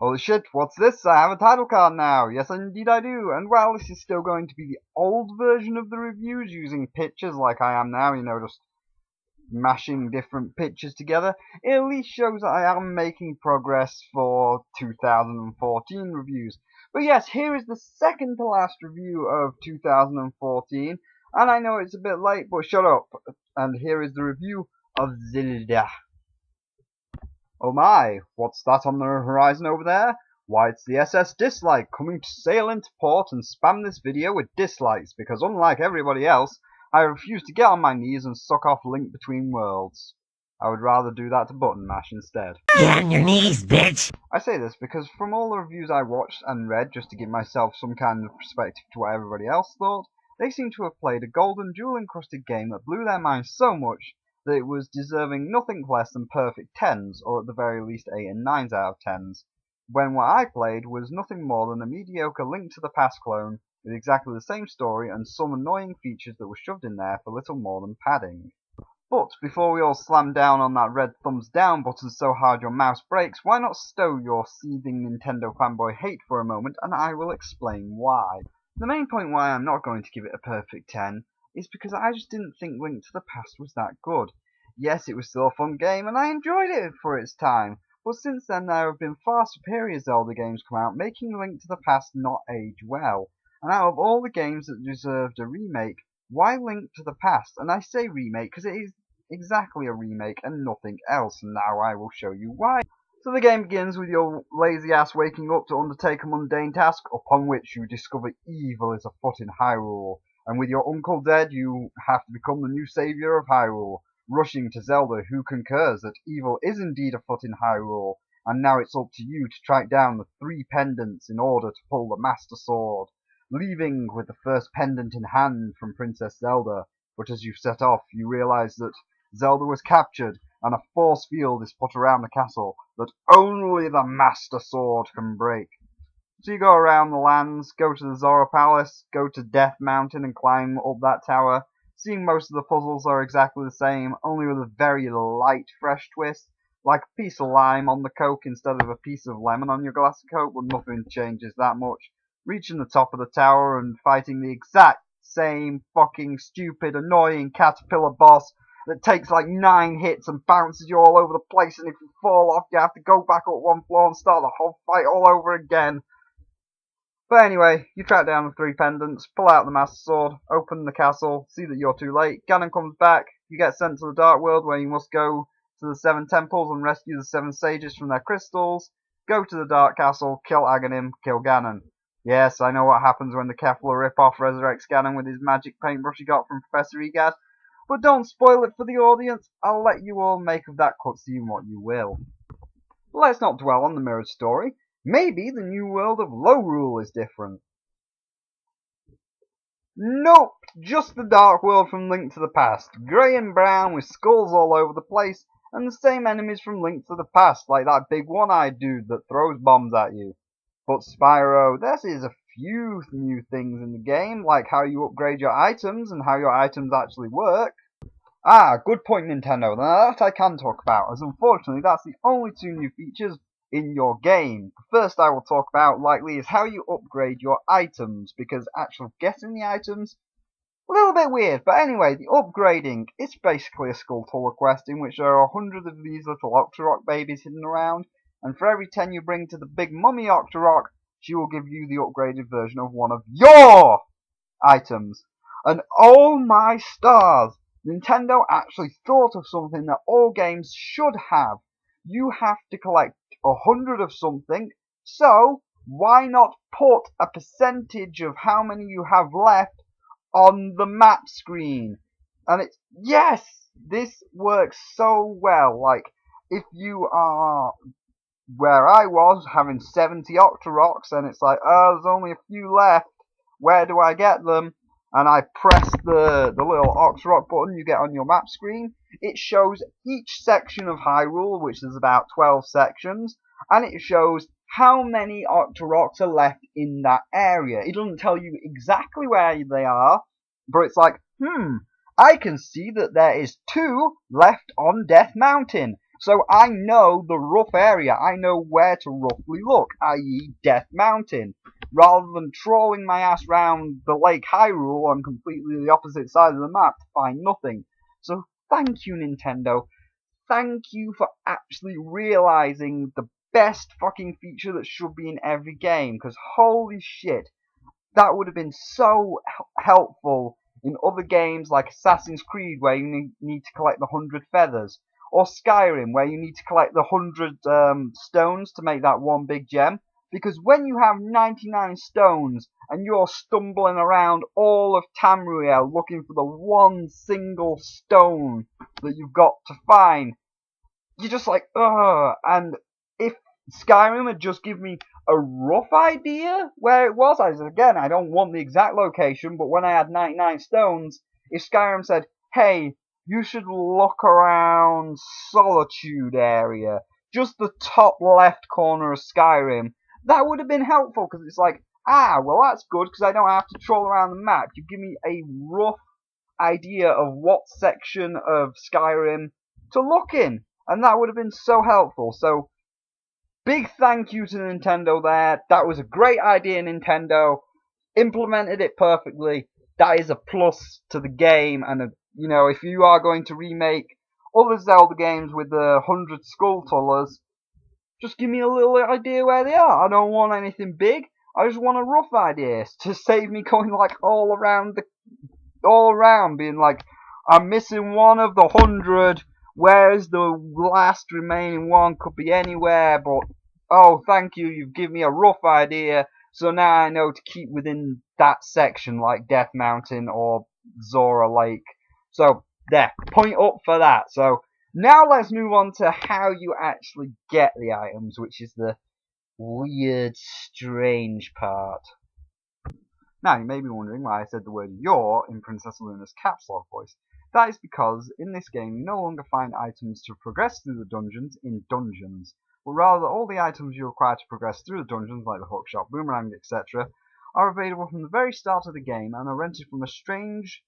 Holy shit, what's this? I have a title card now. Yes, indeed I do. And while this is still going to be the old version of the reviews using pictures like I am now, just mashing different pictures together, it at least shows that I am making progress for 2014 reviews. But yes, here is the second to last review of 2014, and I know it's a bit late, but shut up. And here is the review of Zelda. Oh my, what's that on the horizon over there? Why, it's the SS Dislike coming to sail into port and spam this video with dislikes, because unlike everybody else, I refuse to get on my knees and suck off Link Between Worlds. I would rather do that to Button Mash instead. Get on your knees, bitch! I say this because from all the reviews I watched and read just to give myself some kind of perspective to what everybody else thought, they seem to have played a golden jewel-encrusted game that blew their minds so much that it was deserving nothing less than perfect 10s, or at the very least 8 and 9s out of 10s, when what I played was nothing more than a mediocre Link to the Past clone with exactly the same story and some annoying features that were shoved in there for little more than padding. But before we all slam down on that red thumbs down button so hard your mouse breaks, why not stow your seething Nintendo fanboy hate for a moment and I will explain why. The main point why I'm not going to give it a perfect 10 is because I just didn't think Link to the Past was that good. Yes, it was still a fun game and I enjoyed it for its time, but since then there have been far superior Zelda games come out, making Link to the Past not age well. And out of all the games that deserved a remake, why Link to the Past? And I say remake because it is exactly a remake and nothing else, and now I will show you why. So the game begins with your lazy ass waking up to undertake a mundane task, upon which you discover evil is afoot in Hyrule. And with your uncle dead, you have to become the new saviour of Hyrule, rushing to Zelda, who concurs that evil is indeed afoot in Hyrule, and now it's up to you to track down the 3 pendants in order to pull the Master Sword, leaving with the first pendant in hand from Princess Zelda. But as you set off, you realise that Zelda was captured, and a force field is put around the castle that only the Master Sword can break. So you go around the lands, go to the Zora Palace, go to Death Mountain and climb up that tower. Seeing most of the puzzles are exactly the same, only with a very light fresh twist, like a piece of lime on the Coke instead of a piece of lemon on your glass of Coke, but nothing changes that much. Reaching the top of the tower and fighting the exact same fucking stupid annoying caterpillar boss that takes like 9 hits and bounces you all over the place, and if you fall off you have to go back up 1 floor and start the whole fight all over again. But anyway, you track down the 3 pendants, pull out the Master Sword, open the castle, see that you're too late, Ganon comes back, you get sent to the Dark World where you must go to the 7 temples and rescue the 7 sages from their crystals, go to the Dark Castle, kill Aghanim, kill Ganon. Yes, I know what happens when the Kefla ripoff resurrects Ganon with his magic paintbrush he got from Professor Egad, but don't spoil it for the audience, I'll let you all make of that cutscene what you will. Let's not dwell on the mirrored story. Maybe the new world of Lorule is different. Nope, just the Dark World from Link to the Past. Grey and brown with skulls all over the place, and the same enemies from Link to the Past, like that big one-eyed dude that throws bombs at you. But Spyro, there is a few new things in the game, like how you upgrade your items and how your items actually work. Ah, good point, Nintendo. Now that I can talk about, as unfortunately that's the only 2 new features in your game. The first I will talk about likely is how you upgrade your items, because actually getting the items, a little bit weird, but anyway, the upgrading, it's basically a Skulltula quest in which there are hundreds of these little Octorok babies hidden around, and for every 10 you bring to the big mummy Octorok, she will give you the upgraded version of one of your items. And oh my stars, Nintendo actually thought of something that all games should have. You have to collect 100 of something, so why not put a percentage of how many you have left on the map screen? And it's, yes, this works so well. Like, if you are where I was, having 70 Octoroks, and it's like, oh, there's only a few left, where do I get them? And I press the little Octorok button you get on your map screen. It shows each section of Hyrule, which is about 12 sections, and it shows how many Octoroks are left in that area. It doesn't tell you exactly where they are, but it's like, I can see that there is 2 left on Death Mountain. So I know the rough area. I know where to roughly look, i.e. Death Mountain. Rather than trawling my ass round the Lake Hyrule on completely the opposite side of the map to find nothing. So thank you, Nintendo. Thank you for actually realizing the best fucking feature that should be in every game. Because holy shit, that would have been so helpful in other games like Assassin's Creed, where you need to collect the 100 feathers, or Skyrim, where you need to collect the 100 stones to make that one big gem. Because when you have 99 stones and you're stumbling around all of Tamriel looking for the one single stone that you've got to find, you're just like, ugh. And if Skyrim had just given me a rough idea where it was, again, I don't want the exact location, but when I had 99 stones, if Skyrim said, hey, you should look around Solitude area, just the top left corner of Skyrim, that would have been helpful, because it's like, well, that's good, because I don't have to troll around the map. You give me a rough idea of what section of Skyrim to look in, and that would have been so helpful. So, big thank you to Nintendo there. That was a great idea, Nintendo. Implemented it perfectly. That is a plus to the game, and you know, if you are going to remake other Zelda games with the 100 Skulltulas, just give me a little idea where they are. I don't want anything big. I just want a rough idea to save me going like all around, being like, I'm missing one of the 100. Where's the last remaining one? Could be anywhere, but oh, thank you. You've given me a rough idea, so now I know to keep within that section, like Death Mountain or Zora Lake. So there, point up for that. So now let's move on to how you actually get the items, which is the weird, strange part. Now, you may be wondering why I said the word "your" in Princess Luna's caps lock voice. That is because in this game you no longer find items to progress through the dungeons in dungeons, but rather all the items you require to progress through the dungeons, like the hookshot, boomerang, etc., are available from the very start of the game and are rented from a strange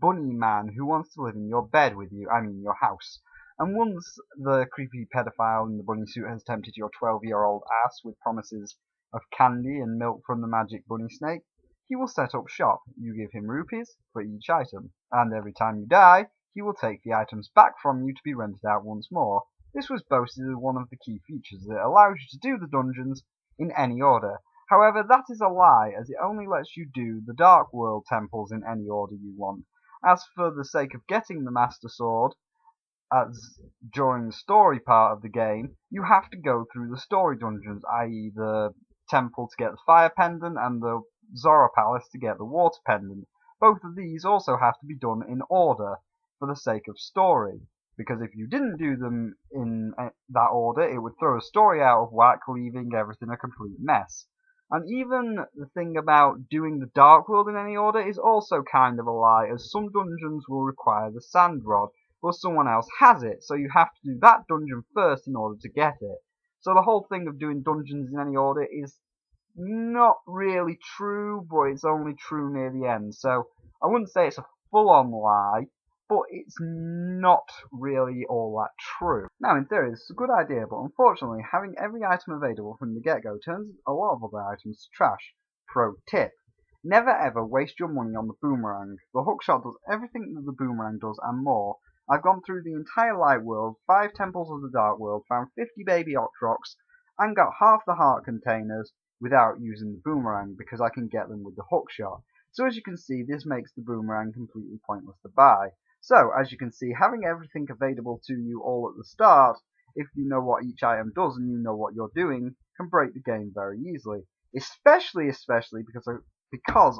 bunny man who wants to live in your bed with you, your house. And once the creepy pedophile in the bunny suit has tempted your 12-year-old ass with promises of candy and milk from the magic bunny snake, he will set up shop. You give him rupees for each item, and every time you die, he will take the items back from you to be rented out once more. This was boasted as one of the key features that allows you to do the dungeons in any order. However, that is a lie, as it only lets you do the Dark World temples in any order you want. As for the sake of getting the Master Sword, as during the story part of the game, you have to go through the story dungeons, i.e. the temple to get the fire pendant and the Zora Palace to get the water pendant. Both of these also have to be done in order for the sake of story, because if you didn't do them in that order, it would throw the story out of whack, leaving everything a complete mess. And even the thing about doing the Dark World in any order is also kind of a lie, as some dungeons will require the Sand Rod, or someone else has it, so you have to do that dungeon first in order to get it. So the whole thing of doing dungeons in any order is not really true, but it's only true near the end. So I wouldn't say it's a full-on lie, but it's not really all that true. Now, in theory, this is a good idea, but unfortunately, having every item available from the get-go turns a lot of other items to trash. Pro tip: never ever waste your money on the boomerang. The hookshot does everything that the boomerang does and more. I've gone through the entire Light World, 5 temples of the Dark World, found 50 baby Octroks, and got half the heart containers without using the boomerang, because I can get them with the hookshot. So as you can see, this makes the boomerang completely pointless to buy. So, as you can see, having everything available to you all at the start, if you know what each item does and you know what you're doing, can break the game very easily. Especially because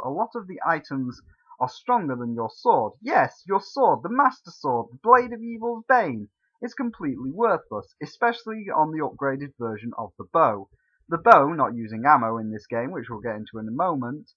a lot of the items are stronger than your sword. Yes, your sword, the Master Sword, the Blade of Evil's Bane, is completely worthless, especially on the upgraded version of the bow. The bow, not using ammo in this game, which we'll get into in a moment,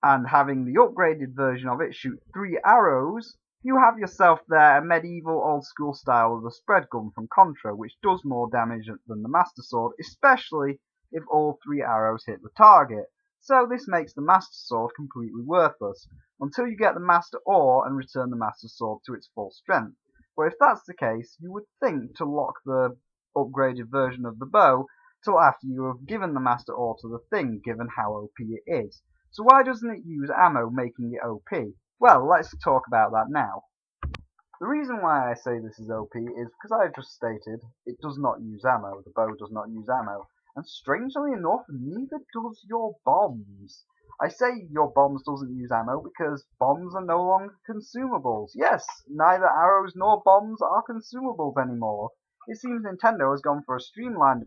and having the upgraded version of it shoot 3 arrows, you have yourself there a medieval old school style of the spread gun from Contra, which does more damage than the Master Sword, especially if all 3 arrows hit the target. So this makes the Master Sword completely worthless, until you get the Master Ore and return the Master Sword to its full strength. But if that's the case, you would think to lock the upgraded version of the bow till after you have given the Master Ore to the thing, given how OP it is. So why doesn't it use ammo, making it OP? Well, let's talk about that now. The reason why I say this is OP is because I have just stated it does not use ammo. The bow does not use ammo. And strangely enough, neither does your bombs. I say your bombs doesn't use ammo because bombs are no longer consumables. Yes, neither arrows nor bombs are consumables anymore. It seems Nintendo has gone for a streamlined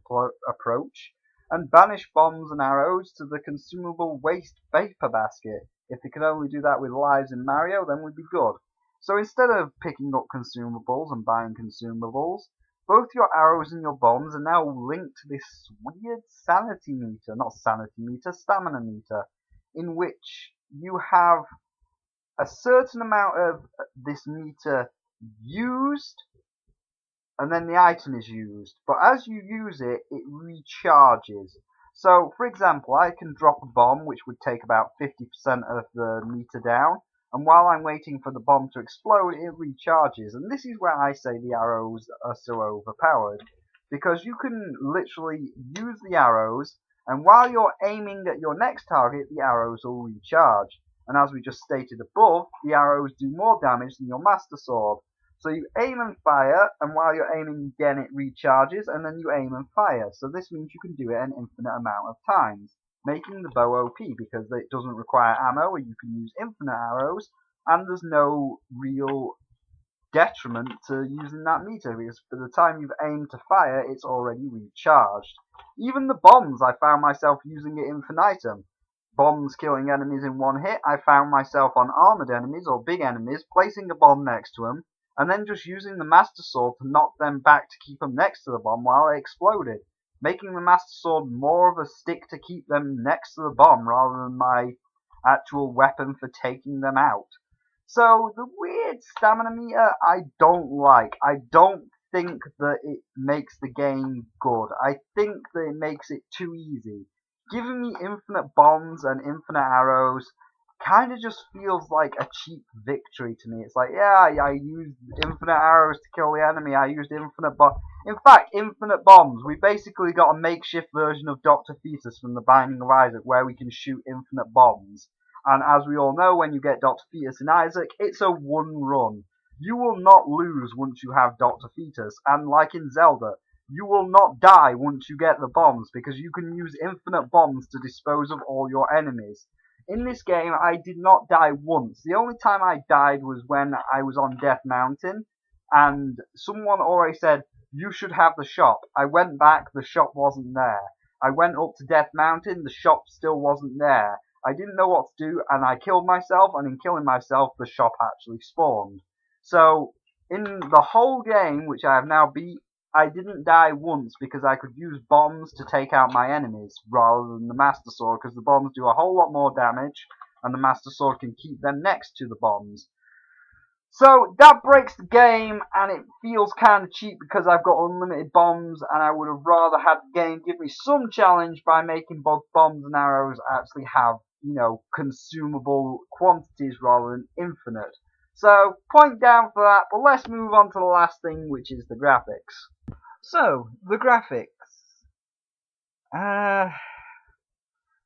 approach and banished bombs and arrows to the consumable waste vapor basket. If they could only do that with lives in Mario, then we'd be good. So instead of picking up consumables and buying consumables, both your arrows and your bombs are now linked to this weird sanity meter, not sanity meter, stamina meter, in which you have a certain amount of this meter used, and then the item is used. But as you use it, it recharges. So, for example, I can drop a bomb, which would take about 50% of the meter down, and while I'm waiting for the bomb to explode, it recharges. And this is where I say the arrows are so overpowered. Because you can literally use the arrows, and while you're aiming at your next target, the arrows will recharge. And as we just stated above, the arrows do more damage than your Master Sword. So you aim and fire, and while you're aiming again, it recharges, and then you aim and fire. So this means you can do it an infinite amount of times, making the bow OP because it doesn't require ammo, and you can use infinite arrows, and there's no real detriment to using that meter because by the time you've aimed to fire, it's already recharged. Even the bombs, I found myself using it infinitum. Bombs killing enemies in one hit, I found myself on armored enemies or big enemies, placing a bomb next to them, and then just using the Master Sword to knock them back to keep them next to the bomb while they exploded, making the Master Sword more of a stick to keep them next to the bomb rather than my actual weapon for taking them out. So the weird stamina meter I don't like. I don't think that it makes the game good. I think that it makes it too easy. Giving me infinite bombs and infinite arrows kind of just feels like a cheap victory to me. It's like, yeah, I used infinite arrows to kill the enemy. I used infinite bombs. In fact, infinite bombs. We basically got a makeshift version of Dr. Fetus from The Binding of Isaac where we can shoot infinite bombs. And as we all know, when you get Dr. Fetus in Isaac, it's a one run. You will not lose once you have Dr. Fetus. And like in Zelda, you will not die once you get the bombs because you can use infinite bombs to dispose of all your enemies. In this game, I did not die once. The only time I died was when I was on Death Mountain, and someone already said, you should have the shop. I went back, the shop wasn't there. I went up to Death Mountain, the shop still wasn't there. I didn't know what to do, and I killed myself, and in killing myself, the shop actually spawned. So, in the whole game, which I have now beat, I didn't die once because I could use bombs to take out my enemies rather than the Master Sword because the bombs do a whole lot more damage and the Master Sword can keep them next to the bombs. So that breaks the game and it feels kind of cheap because I've got unlimited bombs and I would have rather had the game give me some challenge by making both bombs and arrows actually have, consumable quantities rather than infinite. So, point down for that, but let's move on to the last thing, which is the graphics. So, the graphics.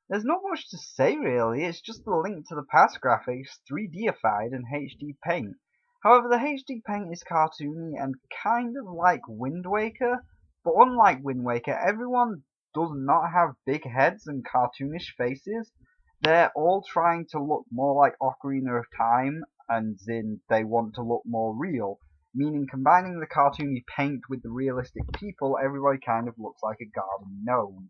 There's not much to say really, it's just the Link to the Past graphics, 3Dified and HD Paint. However, the HD Paint is cartoony and kind of like Wind Waker, but unlike Wind Waker, everyone does not have big heads and cartoonish faces. They're all trying to look more like Ocarina of Time, and then they want to look more real, meaning combining the cartoony paint with the realistic people, everybody kind of looks like a garden gnome.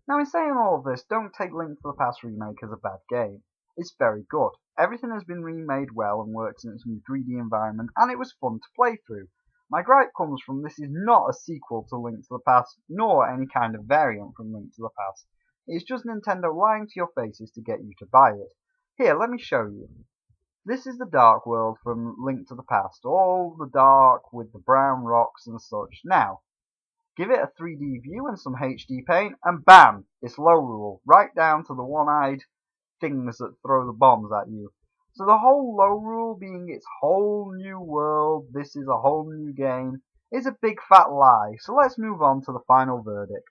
Now in saying all of this, don't take Link to the Past Remake as a bad game. It's very good. Everything has been remade well and works in its new 3D environment, and it was fun to play through. My gripe comes from this is not a sequel to Link to the Past, nor any kind of variant from Link to the Past. It's just Nintendo lying to your faces to get you to buy it. Here, let me show you. This is the Dark World from Link to the Past, all the dark with the brown rocks and such. Now, give it a 3D view and some HD paint, and bam! It's Lorule, right down to the one-eyed things that throw the bombs at you. So the whole Lorule being its whole new world, this is a whole new game, is a big fat lie. So let's move on to the final verdict.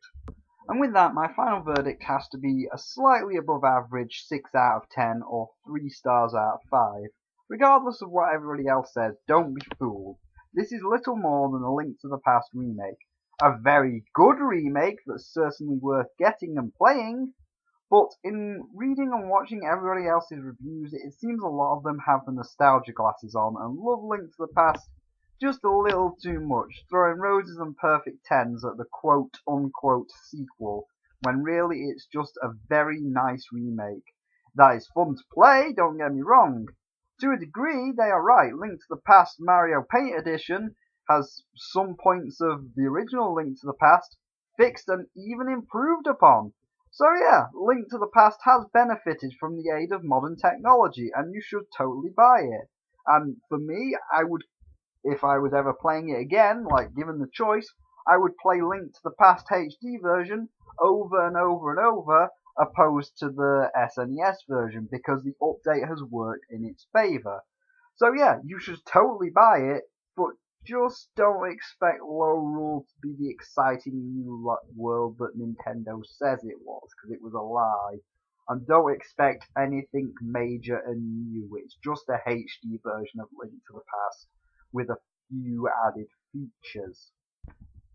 And with that, my final verdict has to be a slightly above average 6 out of 10 or 3 stars out of 5. Regardless of what everybody else says, don't be fooled. This is little more than a Link to the Past remake. A very good remake that's certainly worth getting and playing, but in reading and watching everybody else's reviews, it seems a lot of them have the nostalgia glasses on and love Link to the Past just a little too much, throwing roses and perfect tens at the quote-unquote sequel, when really it's just a very nice remake. That is fun to play, don't get me wrong. To a degree, they are right. Link to the Past Mario Paint Edition has some points of the original Link to the Past fixed and even improved upon. So yeah, Link to the Past has benefited from the aid of modern technology, and you should totally buy it. And for me, if I was ever playing it again, like given the choice, I would play Link to the Past HD version over and over and over, opposed to the SNES version, because the update has worked in its favour. So yeah, you should totally buy it, but just don't expect Lorule to be the exciting new world that Nintendo says it was, because it was a lie. And don't expect anything major and new. It's just a HD version of Link to the Past with a few added features.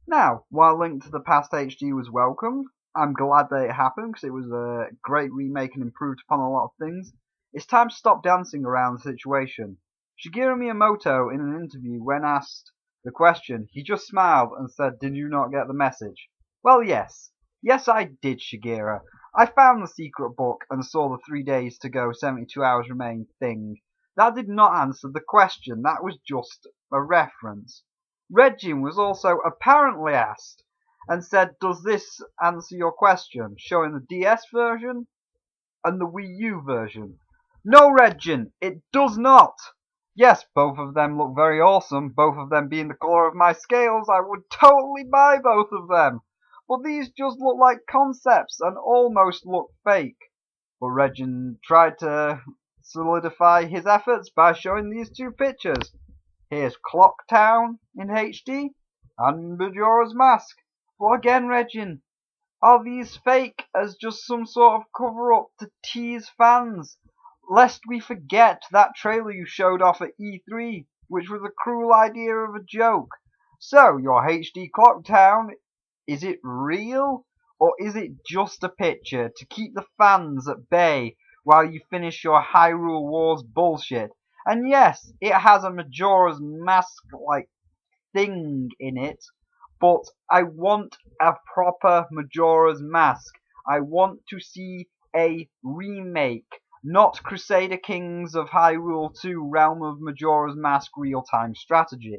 Now, while Link to the Past HD was welcomed, I'm glad that it happened because it was a great remake and improved upon a lot of things. It's time to stop dancing around the situation. Shigeru Miyamoto, in an interview, when asked the question, he just smiled and said, "Did you not get the message?" Well, yes. Yes, I did, Shigeru. I found the secret book and saw the 3 days to go, 72 hours remain thing. That did not answer the question. That was just a reference. Regin was also apparently asked and said, "Does this answer your question?" showing the DS version and the Wii U version. No, Regin, it does not. Yes, both of them look very awesome, both of them being the colour of my scales. I would totally buy both of them. But these just look like concepts and almost look fake. But Regin tried to solidify his efforts by showing these two pictures. Here's Clock Town in HD and Majora's Mask. But again, Regin, are these fake as just some sort of cover-up to tease fans? Lest we forget that trailer you showed off at E3, which was a cruel idea of a joke. So, your HD Clock Town, is it real? Or is it just a picture to keep the fans at bay while you finish your Hyrule Wars bullshit? And yes, it has a Majora's Mask-like thing in it, but I want a proper Majora's Mask. I want to see a remake, not Crusader Kings of Hyrule 2 Realm of Majora's Mask real-time strategy.